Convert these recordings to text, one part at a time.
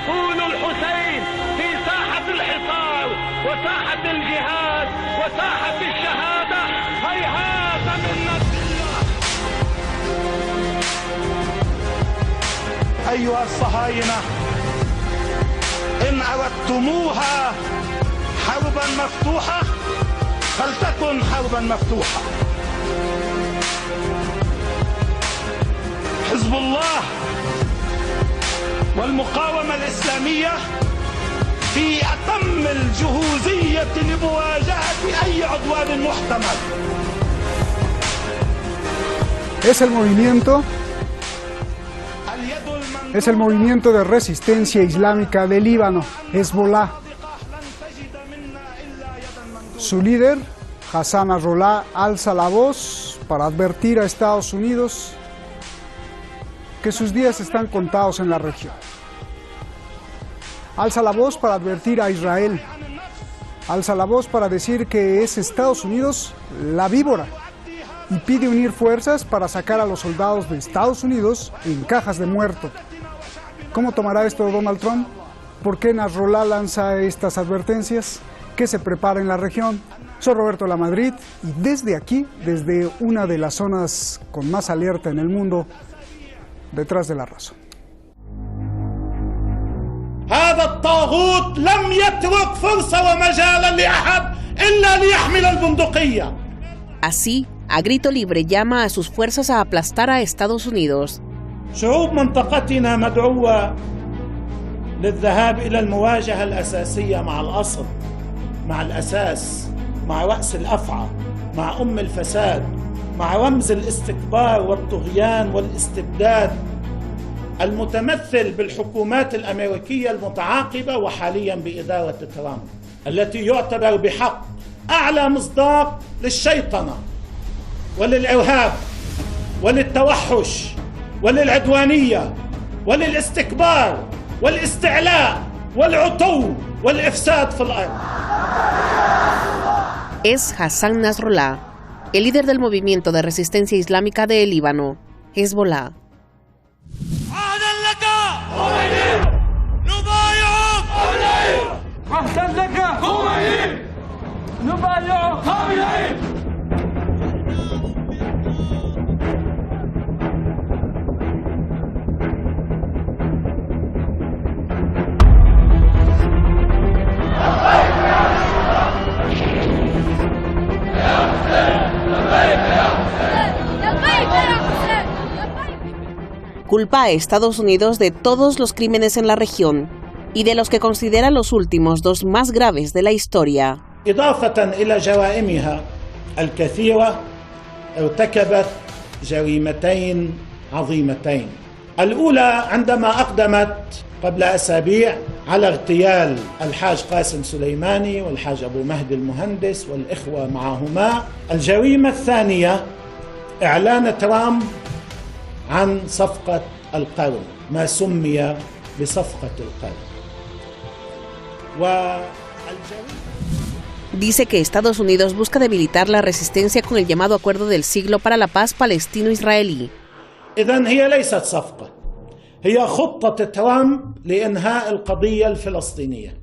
يدفون الحسين في ساحة الحصار وساحة الجهاد وساحة الشهادة. هيهات من نصر الله. أيها الصهاينة، إن أردتموها حربا مفتوحة فلتكن حربا مفتوحة. حزب الله والمقاومة الإسلامية في أتم الجهوزية لمواجهة أي عدوان محتمل. Es el movimiento de resistencia islámica del Líbano, Hezbollah. Su líder, Hassan Nasrallah, alza la voz para advertir a Estados Unidos que sus días están contados en la región. Alza la voz para advertir a Israel. Alza la voz para decir que es Estados Unidos la víbora y pide unir fuerzas para sacar a los soldados de Estados Unidos en cajas de muerto. ¿Cómo tomará esto Donald Trump? ¿Por qué Nasrallah lanza estas advertencias? ¿Qué se prepara en la región? Soy Roberto Lamadrid y desde aquí, desde una de las zonas con más alerta en el mundo, detrás de la razón. هذا الطاغوت لم يترك فرصة ومجالا لأحد إلا ليحمل البندقية. Así, a grito libre llama a sus fuerzas a aplastar a Estados Unidos. شعوب منطقتنا مدعوة للذهاب إلى المواجهة الأساسية مع الأصل، مع الأساس، مع رأس الأفعى، مع أم الفساد، مع رمز الاستكبار والطغيان والاستبداد المتمثل بالحكومات الأمريكية المتعاقبة وحاليا بإدارة ترامب، التي يعتبر بحق أعلى مصداق للشيطنة وللإرهاب وللتوحش وللعدوانية وللاستكبار والاستعلاء والعتو والإفساد في الأرض. Es Hassan Nasrallah, el líder del movimiento de resistencia islámica del Líbano, Hezbollah. Culpa a Estados Unidos de todos los crímenes en la región y de los que considera los últimos dos más graves de la historia. إضافة إلى جرائمها الكثيرة ارتكبت جريمتين عظيمتين. الأولى عندما أقدمت قبل أسابيع على اغتيال الحاج قاسم سليماني والحاج أبو مهدي المهندس والإخوة معهما. الجريمة الثانية إعلان ترامب عن صفقة القرن، ما سمي بصفقة القرن. Dice que Estados Unidos busca debilitar la resistencia con el llamado Acuerdo del Siglo para la Paz palestino-israelí. إذن هي ليست صفقة، هي خطة ترامب لإنهاء القضية الفلسطينية.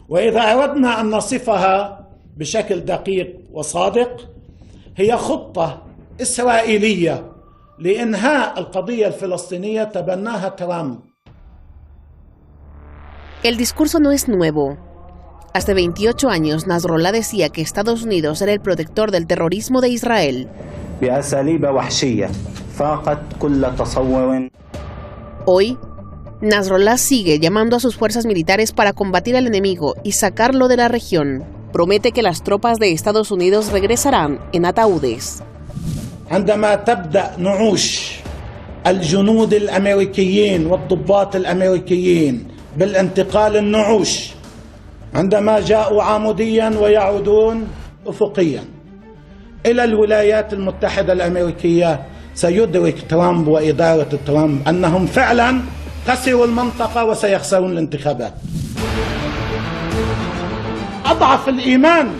وإذا أردنا أن نصفها بشكل دقيق وصادق، هي خطة إسرائيلية لإنهاء القضية الفلسطينية تبناها ترامب. El discurso no es nuevo. Hace 28 años, Nasrallah decía que Estados Unidos era el protector del terrorismo de Israel. Hoy, Nasrallah sigue llamando a sus fuerzas militares para combatir al enemigo y sacarlo de la región. Promete que las tropas de Estados Unidos regresarán en ataúdes. عندما تبدأ نعوش الجنود الأمريكيين والضباط الأمريكيين بالانتقال النعوش، عندما جاءوا عموديا ويعودون أفقيا إلى الولايات المتحدة الأمريكية، سيدرك ترامب وإدارة ترامب أنهم فعلا خسروا المنطقة وسيخسرون الانتخابات. أضعف الإيمان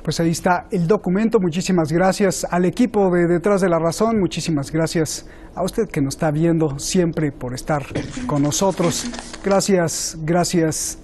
Pues ahí está el documento. Muchísimas gracias al equipo de Detrás de la Razón. Muchísimas gracias a usted que nos está viendo siempre por estar con nosotros. Gracias, gracias.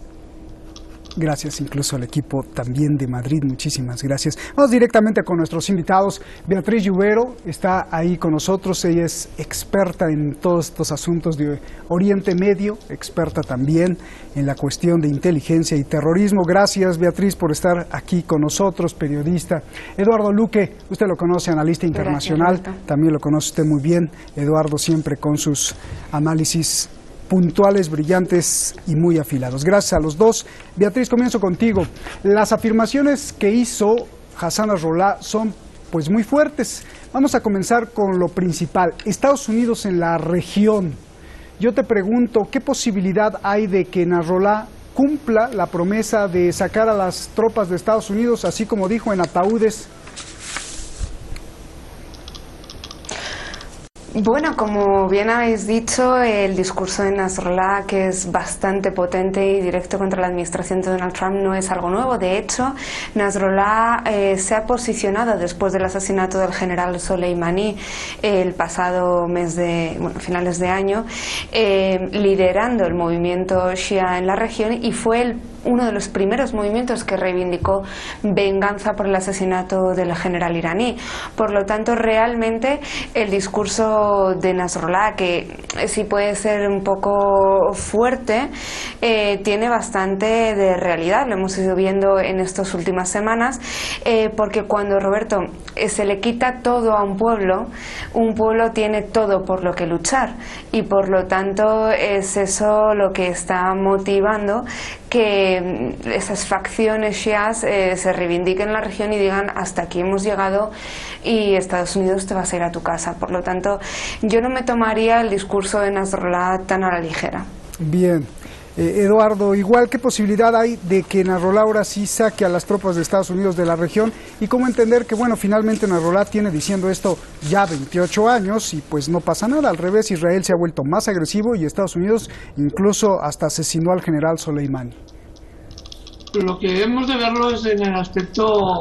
Gracias incluso al equipo también de Madrid, muchísimas gracias. Vamos directamente con nuestros invitados. Beatriz Lluvero está ahí con nosotros, ella es experta en todos estos asuntos de Oriente Medio, experta también en la cuestión de inteligencia y terrorismo. Gracias, Beatriz, por estar aquí con nosotros, periodista. Eduardo Luque, usted lo conoce, analista internacional, también lo conoce usted muy bien. Eduardo siempre con sus análisis puntuales, brillantes y muy afilados. Gracias a los dos. Beatriz, comienzo contigo. Las afirmaciones que hizo Hassan Nasrallah son pues muy fuertes. Vamos a comenzar con lo principal. Estados Unidos en la región. Yo te pregunto, ¿qué posibilidad hay de que Nasrallah cumpla la promesa de sacar a las tropas de Estados Unidos, así como dijo, en ataúdes? Bueno, como bien habéis dicho, el discurso de Nasrallah, que es bastante potente y directo contra la administración de Donald Trump, no es algo nuevo. De hecho, Nasrallah se ha posicionado después del asesinato del general Soleimani el pasado finales de año, liderando el movimiento Shia en la región, y fue uno de los primeros movimientos que reivindicó venganza por el asesinato del general iraní. Por lo tanto, realmente el discurso de Nasrallah, que sí puede ser un poco fuerte, tiene bastante de realidad. Lo hemos ido viendo en estas últimas semanas, porque cuando, Roberto, se le quita todo a un pueblo tiene todo por lo que luchar, y por lo tanto es eso lo que está motivando que esas facciones shias se reivindiquen en la región y digan: hasta aquí hemos llegado y Estados Unidos te vas a ir a tu casa. Por lo tanto, yo no me tomaría el discurso de Nasrallah tan a la ligera. Bien. Eduardo, igual, ¿qué posibilidad hay de que Nasrallah ahora sí saque a las tropas de Estados Unidos de la región? Y cómo entender que, bueno, finalmente Nasrallah tiene diciendo esto ya 28 años y pues no pasa nada. Al revés, Israel se ha vuelto más agresivo y Estados Unidos incluso hasta asesinó al general Soleimani. Lo que hemos de verlo es en el aspecto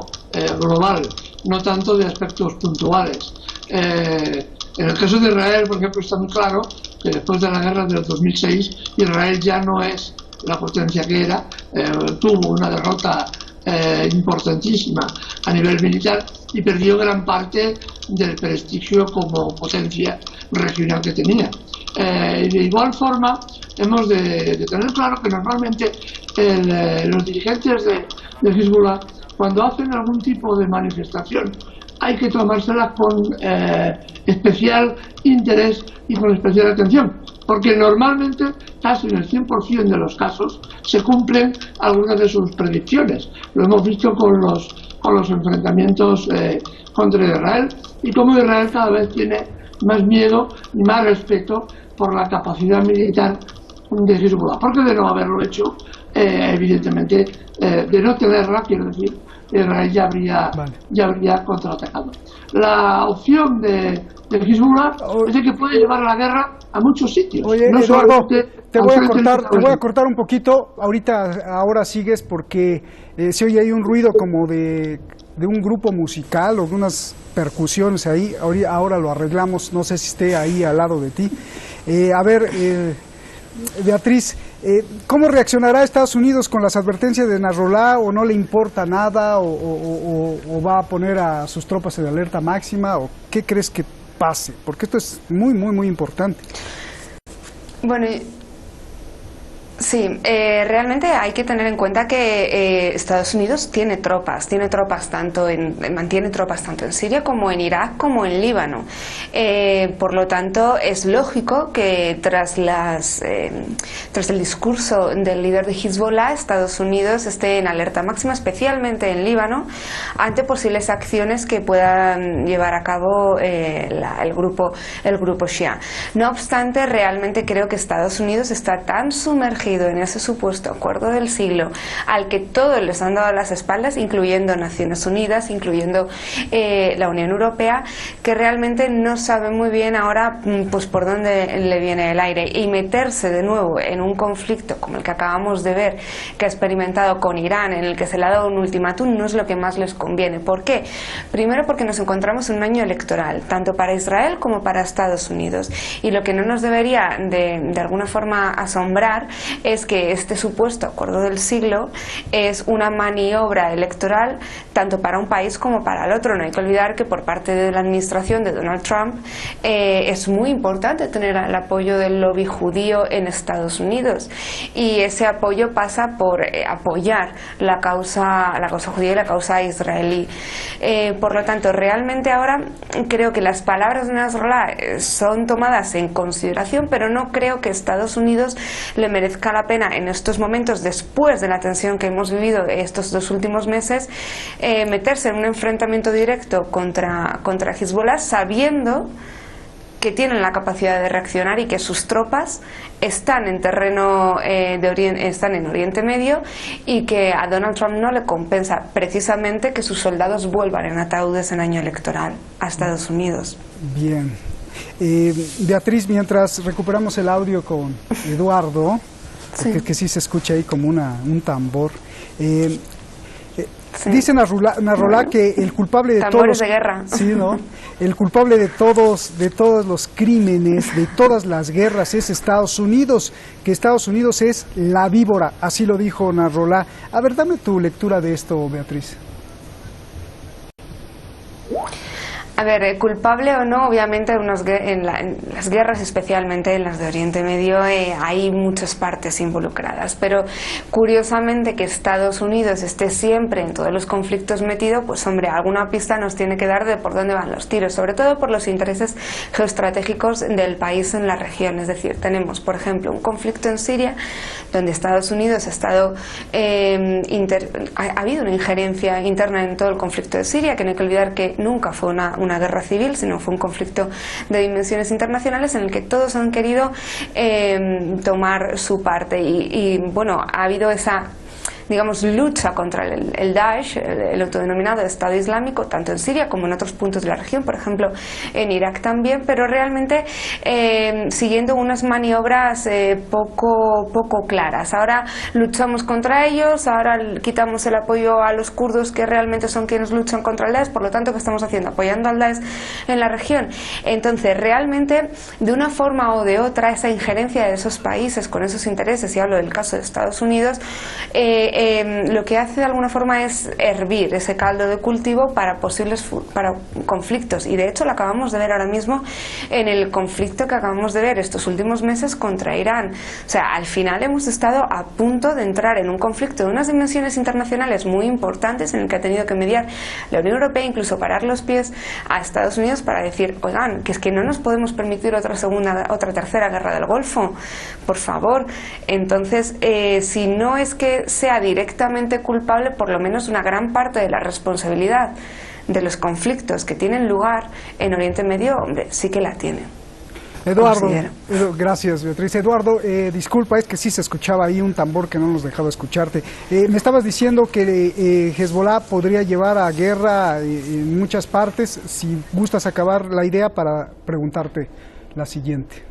global, no tanto de aspectos puntuales. En el caso de Israel, por ejemplo, está muy claro que después de la guerra del 2006, Israel ya no es la potencia que era, tuvo una derrota importantísima a nivel militar y perdió gran parte del prestigio como potencia regional que tenía. De igual forma, hemos de tener claro que normalmente los dirigentes de Hezbollah, cuando hacen algún tipo de manifestación, hay que tomársela con especial interés y con especial atención, porque normalmente, casi en el 100% de los casos, se cumplen algunas de sus predicciones. Lo hemos visto con los enfrentamientos contra Israel, y cómo Israel cada vez tiene más miedo y más respeto por la capacidad militar de Hezbollah, porque de no haberlo hecho, evidentemente, de no tenerla, quiero decir, Israel ya habría contraatacado. La opción de Hezbollah es de que puede llevar la guerra a muchos sitios. Oye, no, Eduardo, te voy a cortar un poquito. Ahora sigues porque se oye ahí un ruido como de un grupo musical o de unas percusiones ahí. Ahora lo arreglamos, no sé si esté ahí al lado de ti. Beatriz, ¿cómo reaccionará Estados Unidos con las advertencias de Nasrallah? ¿O no le importa nada? ¿O va a poner a sus tropas en alerta máxima? ¿O qué crees que pase? Porque esto es muy, muy, muy importante. Bueno, sí, realmente hay que tener en cuenta que Estados Unidos mantiene tropas tanto en Siria como en Irak como en Líbano. Por lo tanto, es lógico que tras el discurso del líder de Hezbollah, Estados Unidos esté en alerta máxima, especialmente en Líbano, ante posibles acciones que puedan llevar a cabo el grupo Shia. No obstante, realmente creo que Estados Unidos está tan sumergido sumergido en ese supuesto acuerdo del siglo al que todos les han dado las espaldas, incluyendo Naciones Unidas, incluyendo la Unión Europea, que realmente no sabe muy bien ahora pues por dónde le viene el aire, y meterse de nuevo en un conflicto como el que acabamos de ver que ha experimentado con Irán, en el que se le ha dado un ultimátum, no es lo que más les conviene. ¿Por qué? Primero porque nos encontramos en un año electoral, tanto para Israel como para Estados Unidos, y lo que no nos debería de alguna forma asombrar es que este supuesto acuerdo del siglo es una maniobra electoral tanto para un país como para el otro. No hay que olvidar que por parte de la administración de Donald Trump es muy importante tener el apoyo del lobby judío en Estados Unidos, y ese apoyo pasa por apoyar la causa judía y la causa israelí. Por lo tanto, realmente ahora creo que las palabras de Nasrallah son tomadas en consideración, pero no creo que Estados Unidos le merezca la pena en estos momentos, después de la tensión que hemos vivido estos 2 últimos meses, meterse en un enfrentamiento directo contra Hezbollah, sabiendo que tienen la capacidad de reaccionar y que sus tropas están en terreno están en Oriente Medio, y que a Donald Trump no le compensa precisamente que sus soldados vuelvan en ataúdes en año electoral a Estados Unidos. Bien. Beatriz, mientras recuperamos el audio con Eduardo, porque que sí se escucha ahí como un tambor. Sí. Dice Nasrallah que el culpable de tambores todos, de guerra. Sí, ¿no? El culpable de todos los crímenes, de todas las guerras es Estados Unidos, que Estados Unidos es la víbora, así lo dijo Nasrallah. A ver, dame tu lectura de esto, Beatriz. A ver, culpable o no, obviamente en las guerras, especialmente en las de Oriente Medio, hay muchas partes involucradas, pero curiosamente que Estados Unidos esté siempre en todos los conflictos metido, pues hombre, alguna pista nos tiene que dar de por dónde van los tiros, sobre todo por los intereses geoestratégicos del país en la región. Es decir, tenemos, por ejemplo, un conflicto en Siria, donde Estados Unidos ha estado ha habido una injerencia interna en todo el conflicto de Siria, que no hay que olvidar que nunca fue una guerra civil, sino fue un conflicto de dimensiones internacionales en el que todos han querido tomar su parte, y bueno, ha habido esa, digamos, lucha contra el Daesh, el autodenominado Estado Islámico, tanto en Siria como en otros puntos de la región, por ejemplo en Irak también, pero realmente siguiendo unas maniobras poco claras. Ahora luchamos contra ellos, ahora quitamos el apoyo a los kurdos, que realmente son quienes luchan contra el Daesh. Por lo tanto, ¿qué estamos haciendo? Apoyando al Daesh en la región. Entonces, realmente, de una forma o de otra, esa injerencia de esos países con esos intereses, y hablo del caso de Estados Unidos, lo que hace de alguna forma es hervir ese caldo de cultivo para conflictos, y de hecho lo acabamos de ver ahora mismo en el conflicto que acabamos de ver estos últimos meses contra Irán. O sea, al final hemos estado a punto de entrar en un conflicto de unas dimensiones internacionales muy importantes, en el que ha tenido que mediar la Unión Europea, incluso parar los pies a Estados Unidos para decir, oigan, que es que no nos podemos permitir otra tercera guerra del Golfo, por favor. Entonces, si no es que sea directamente culpable, por lo menos una gran parte de la responsabilidad de los conflictos que tienen lugar en Oriente Medio, hombre, sí que la tiene. Eduardo, gracias, Beatriz. Eduardo, disculpa, es que sí se escuchaba ahí un tambor que no nos dejaba escucharte. Me estabas diciendo que Hezbollah podría llevar a guerra en muchas partes. Si gustas acabar la idea para preguntarte la siguiente.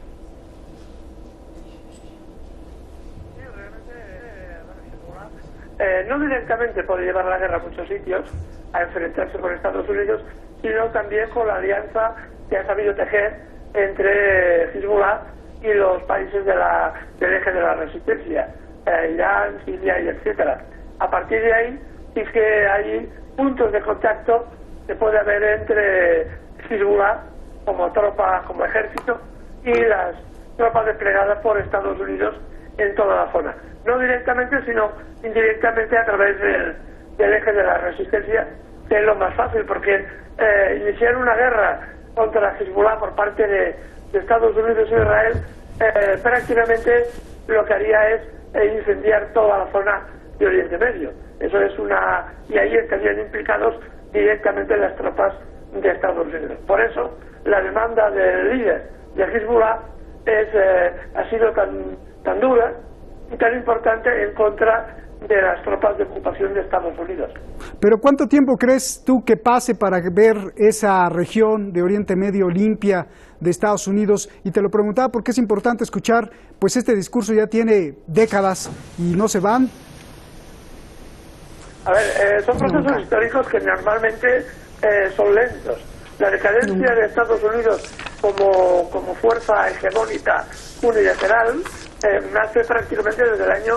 No directamente puede llevar la guerra a muchos sitios, a enfrentarse con Estados Unidos, sino también con la alianza que ha sabido tejer entre Hezbollah y los países del eje de la resistencia, Irán, Siria y etcétera. A partir de ahí es que hay puntos de contacto que puede haber entre Hezbollah como tropa, como ejército, y las tropas desplegadas por Estados Unidos en toda la zona. No directamente, sino indirectamente a través del eje de la resistencia, que es lo más fácil, porque iniciar una guerra contra Hezbollah por parte de Estados Unidos e Israel prácticamente lo que haría es incendiar toda la zona de Oriente Medio. Eso es y ahí estarían implicados directamente las tropas de Estados Unidos. Por eso la demanda del líder de Hezbollah ha sido tan dura y tan importante en contra de las tropas de ocupación de Estados Unidos. Pero ¿cuánto tiempo crees tú que pase para ver esa región de Oriente Medio limpia de Estados Unidos? Y te lo preguntaba porque es importante escuchar, pues este discurso ya tiene décadas y no se van. A ver, son procesos históricos que normalmente son lentos. La decadencia de Estados Unidos como fuerza hegemónica unilateral nace prácticamente desde el año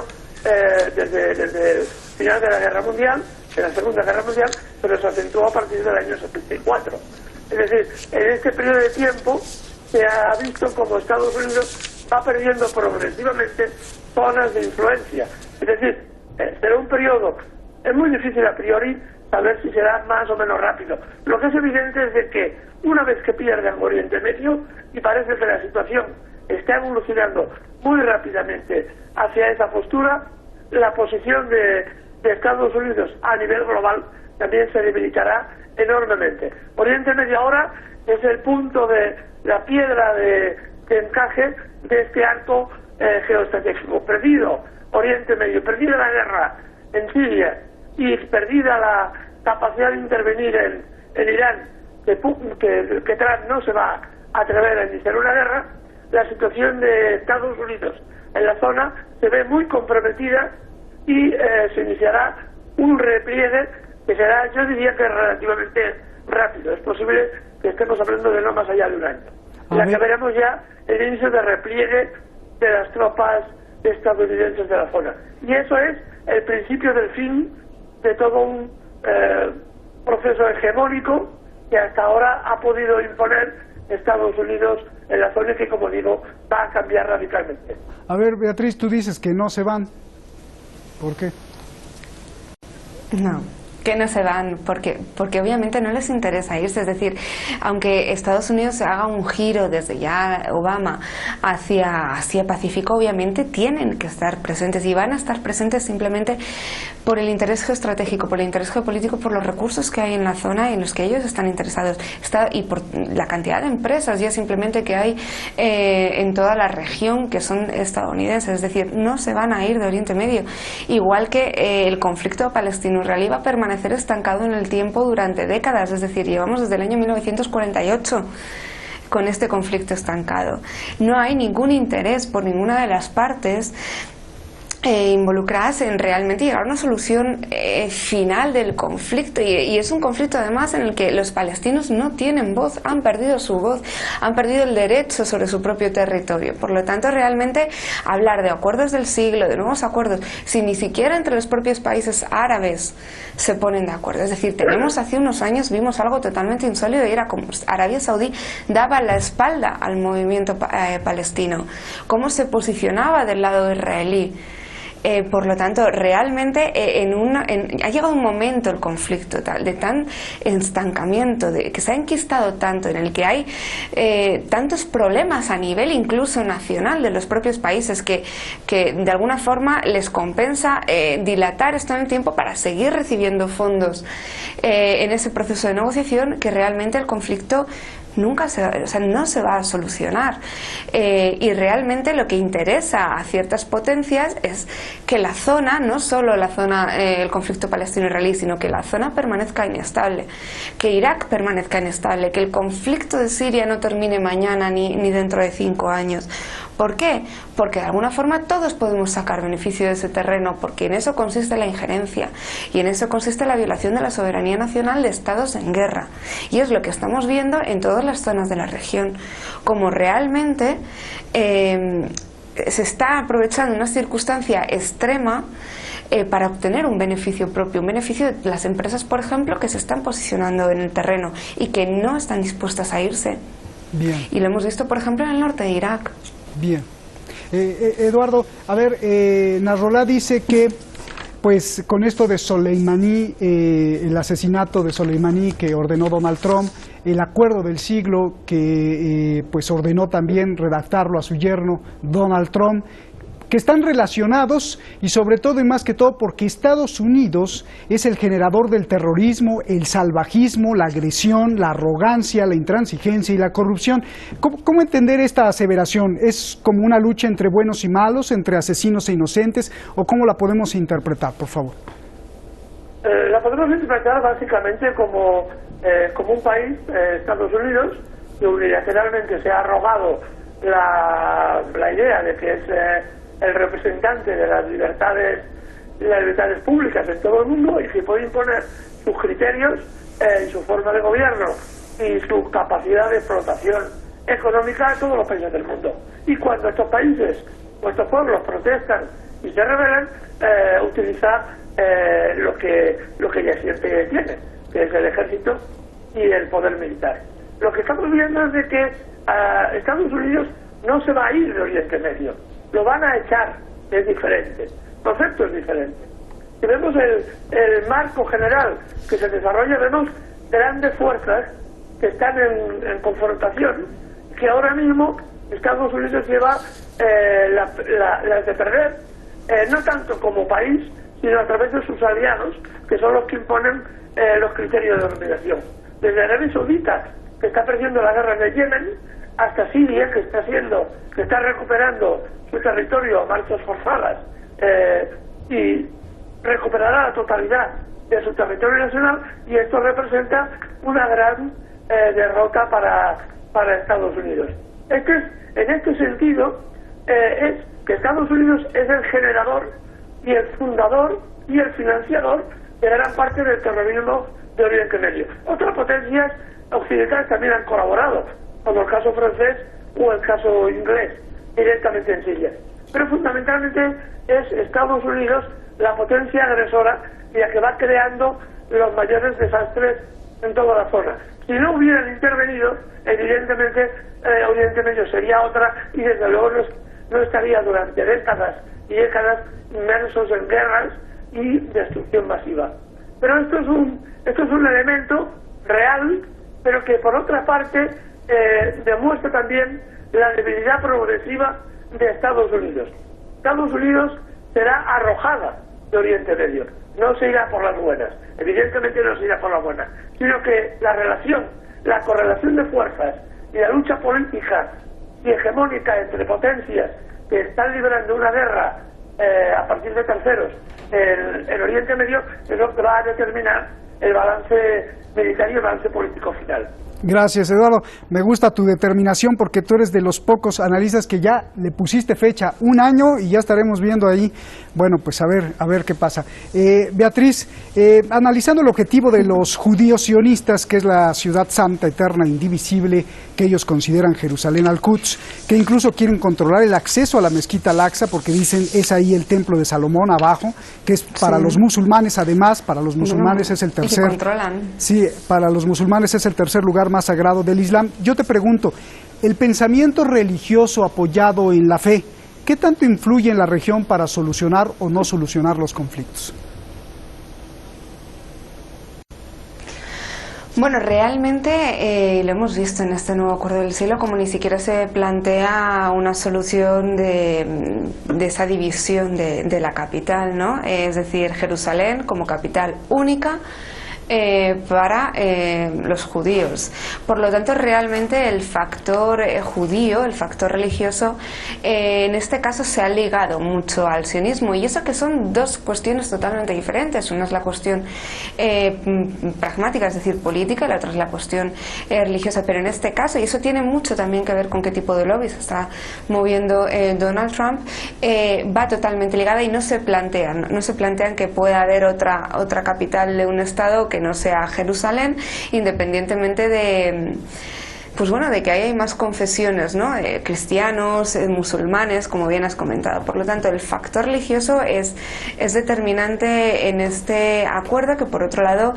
desde el final de la Guerra Mundial, de la Segunda Guerra Mundial, pero se acentuó a partir del año 74. Es decir, en este periodo de tiempo se ha visto como Estados Unidos va perdiendo progresivamente zonas de influencia. Es decir, será un periodo, es muy difícil a priori saber si será más o menos rápido. Lo que es evidente es de que una vez que pierdan Oriente Medio, y parece que la situación está evolucionando muy rápidamente hacia esa postura, la posición de Estados Unidos a nivel global también se debilitará enormemente. Oriente Medio ahora es el punto de la piedra de encaje de este arco geoestratégico. Perdido Oriente Medio, perdida la guerra en Siria y perdida la capacidad de intervenir en Irán, que Trump no se va a atrever a iniciar una guerra, la situación de Estados Unidos en la zona se ve muy comprometida y se iniciará un repliegue que será, yo diría que relativamente rápido. Es posible que estemos hablando de no más allá de un año. Ya que veremos ya el inicio de repliegue de las tropas estadounidenses de la zona. Y eso es el principio del fin de todo un proceso hegemónico que hasta ahora ha podido imponer Estados Unidos en la zona y que, como digo, va a cambiar radicalmente. A ver, Beatriz, tú dices que no se van. ¿Por qué? No, que no se van, porque obviamente no les interesa irse. Es decir, aunque Estados Unidos haga un giro desde ya Obama hacia Asia-Pacífico, obviamente tienen que estar presentes y van a estar presentes simplemente por el interés geoestratégico, por el interés geopolítico, por los recursos que hay en la zona en los que ellos están interesados y por la cantidad de empresas ya simplemente que hay en toda la región que son estadounidenses. Es decir, no se van a ir de Oriente Medio. Igual que el conflicto palestino-israelí va a permanecer estancado en el tiempo durante décadas. Es decir, llevamos desde el año 1948 con este conflicto estancado. No hay ningún interés por ninguna de las partes involucradas en realmente llegar a una solución final del conflicto, y es un conflicto además en el que los palestinos no tienen voz, han perdido su voz, han perdido el derecho sobre su propio territorio. Por lo tanto, realmente hablar de acuerdos del siglo, de nuevos acuerdos, si ni siquiera entre los propios países árabes se ponen de acuerdo. Es decir, hace unos años vimos algo totalmente insólito, y era como Arabia Saudí daba la espalda al movimiento palestino, cómo se posicionaba del lado israelí. Por lo tanto, realmente ha llegado un momento el conflicto de tan estancamiento, que se ha enquistado tanto, en el que hay tantos problemas a nivel incluso nacional de los propios países que de alguna forma les compensa dilatar esto en el tiempo para seguir recibiendo fondos en ese proceso de negociación, que realmente el conflicto no se va a solucionar, y realmente lo que interesa a ciertas potencias es que la zona, no solo la zona, el conflicto palestino-israelí, sino que la zona permanezca inestable, que Irak permanezca inestable, que el conflicto de Siria no termine mañana ni dentro de 5 años. ¿Por qué? Porque de alguna forma todos podemos sacar beneficio de ese terreno, porque en eso consiste la injerencia y en eso consiste la violación de la soberanía nacional de estados en guerra. Y es lo que estamos viendo en todas las zonas de la región, como realmente se está aprovechando una circunstancia extrema para obtener un beneficio propio, un beneficio de las empresas, por ejemplo, que se están posicionando en el terreno y que no están dispuestas a irse. Bien. Y lo hemos visto, por ejemplo, en el norte de Irak. Bien. Eduardo, a ver, Nasrallah dice que pues con esto de Soleimani, el asesinato de Soleimani que ordenó Donald Trump, el acuerdo del siglo que pues ordenó también redactarlo a su yerno Donald Trump, que están relacionados y sobre todo y más que todo porque Estados Unidos es el generador del terrorismo, el salvajismo, la agresión, la arrogancia, la intransigencia y la corrupción. ¿Cómo entender esta aseveración? ¿Es como una lucha entre buenos y malos, entre asesinos e inocentes, o cómo la podemos interpretar, por favor? La podemos interpretar básicamente como un país, Estados Unidos, que unilateralmente se ha arrogado la idea de que es el representante de las libertades públicas en todo el mundo y que puede imponer sus criterios y su forma de gobierno y su capacidad de explotación económica a todos los países del mundo. Y cuando estos países o estos pueblos protestan y se rebelan, utiliza lo que ya siempre tiene, que es el ejército y el poder militar. Lo que estamos viendo es de que Estados Unidos no se va a ir de Oriente Medio, lo van a echar, es diferente, el concepto es diferente. Si vemos el marco general que se desarrolla, vemos grandes fuerzas que están en confrontación, que ahora mismo Estados Unidos lleva las de perder, no tanto como país, sino a través de sus aliados, que son los que imponen los criterios de dominación. Desde Arabia Saudita, que está perdiendo la guerra en el Yemen, hasta Siria, que está recuperando su territorio a marchas forzadas y recuperará la totalidad de su territorio nacional, y esto representa una gran derrota para Estados Unidos. En este sentido, es que Estados Unidos es el generador y el fundador y el financiador de gran parte del terrorismo de Oriente Medio. Otras potencias occidentales también han colaborado, como el caso francés o el caso inglés, directamente en Siria. Pero fundamentalmente es Estados Unidos la potencia agresora y la que va creando los mayores desastres en toda la zona. Si no hubieran intervenido, evidentemente Oriente Medio sería otra y desde luego no estaría durante décadas y décadas inmersos en guerras y destrucción masiva. Pero esto es un elemento real, pero que por otra parte demuestra también la debilidad progresiva de Estados Unidos. Estados Unidos será arrojada de Oriente Medio, no se irá por las buenas, evidentemente no se irá por las buenas, sino que la correlación de fuerzas y la lucha política y hegemónica entre potencias que están librando una guerra a partir de terceros en Oriente Medio es lo que va a determinar el balance militar y el balance político final. Gracias, Eduardo. Me gusta tu determinación porque tú eres de los pocos analistas que ya le pusiste fecha, 1 año, y ya estaremos viendo ahí, bueno, pues a ver qué pasa. Beatriz, analizando el objetivo de los judíos sionistas, que es la ciudad santa, eterna, indivisible, que ellos consideran Jerusalén al-Quds, que incluso quieren controlar el acceso a la mezquita Al-Aqsa porque dicen es ahí el templo de Salomón abajo, que es para los musulmanes, además, para los musulmanes es el tercer... Y controlan. Sí, para los musulmanes es el tercer lugar más sagrado del Islam. Yo te pregunto, el pensamiento religioso apoyado en la fe, ¿qué tanto influye en la región para solucionar o no solucionar los conflictos? Bueno, realmente lo hemos visto en este nuevo acuerdo del cielo, como ni siquiera se plantea una solución de esa división de la capital, ¿no? Es decir, Jerusalén como capital única para los judíos. Por lo tanto, realmente el factor judío, el factor religioso, en este caso se ha ligado mucho al sionismo, y eso que son dos cuestiones totalmente diferentes. Una es la cuestión pragmática, es decir, política, y la otra es la cuestión religiosa, pero en este caso, y eso tiene mucho también que ver con qué tipo de lobby se está moviendo Donald Trump, va totalmente ligada, y no se plantean que pueda haber otra capital de un estado que no sea Jerusalén, independientemente de que hay más confesiones, ¿no? Cristianos, musulmanes, como bien has comentado. Por lo tanto, el factor religioso es determinante en este acuerdo, que por otro lado,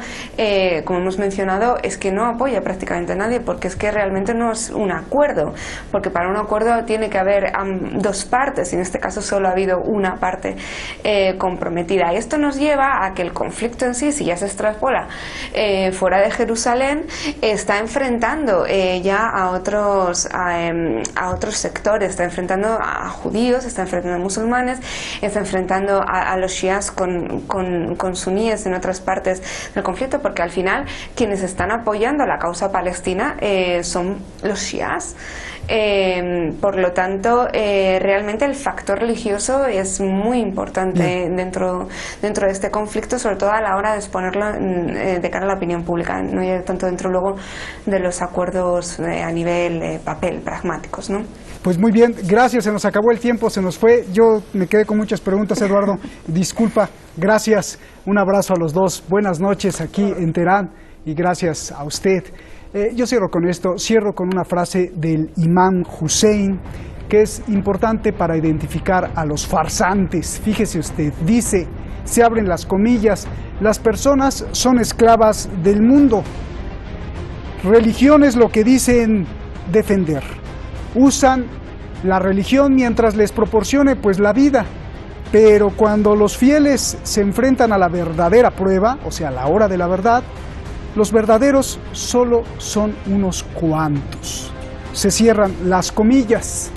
como hemos mencionado, es que no apoya prácticamente a nadie, porque es que realmente no es un acuerdo, porque para un acuerdo tiene que haber dos partes, y en este caso solo ha habido una parte comprometida. Y esto nos lleva a que el conflicto en sí, si ya se extrapola fuera de Jerusalén, está enfrentando ya ya a otros sectores, está enfrentando a judíos, está enfrentando a musulmanes, está enfrentando a los shias con suníes en otras partes del conflicto, porque al final quienes están apoyando la causa palestina son los shias. Por lo tanto, realmente el factor religioso es muy importante dentro de este conflicto, sobre todo a la hora de exponerlo de cara a la opinión pública, no ya tanto dentro luego de los acuerdos a nivel papel, pragmáticos, ¿no? Pues muy bien, gracias, se nos acabó el tiempo, se nos fue. Yo me quedé con muchas preguntas, Eduardo. Disculpa, gracias. Un abrazo a los dos. Buenas noches aquí en Teherán y gracias a usted. Yo cierro con esto, cierro con una frase del imam Hussein, que es importante para identificar a los farsantes. Fíjese usted, dice, se abren las comillas, las personas son esclavas del mundo. Religión es lo que dicen defender. Usan la religión mientras les proporcione pues la vida, pero cuando los fieles se enfrentan a la verdadera prueba, o sea, a la hora de la verdad, los verdaderos solo son unos cuantos. Se cierran las comillas.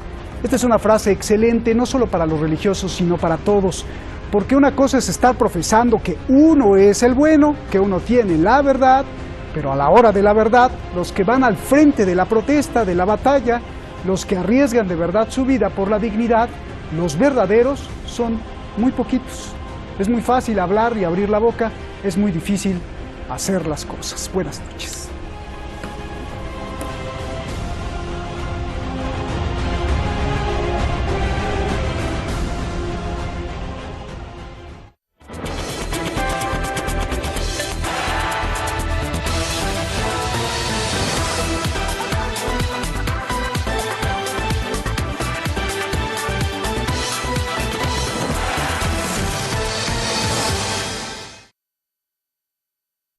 Esta es una frase excelente, no solo para los religiosos, sino para todos, porque una cosa es estar profesando que uno es el bueno, que uno tiene la verdad, pero a la hora de la verdad, los que van al frente de la protesta, de la batalla, los que arriesgan de verdad su vida por la dignidad, los verdaderos son muy poquitos. Es muy fácil hablar y abrir la boca, es muy difícil hacer las cosas. Buenas noches.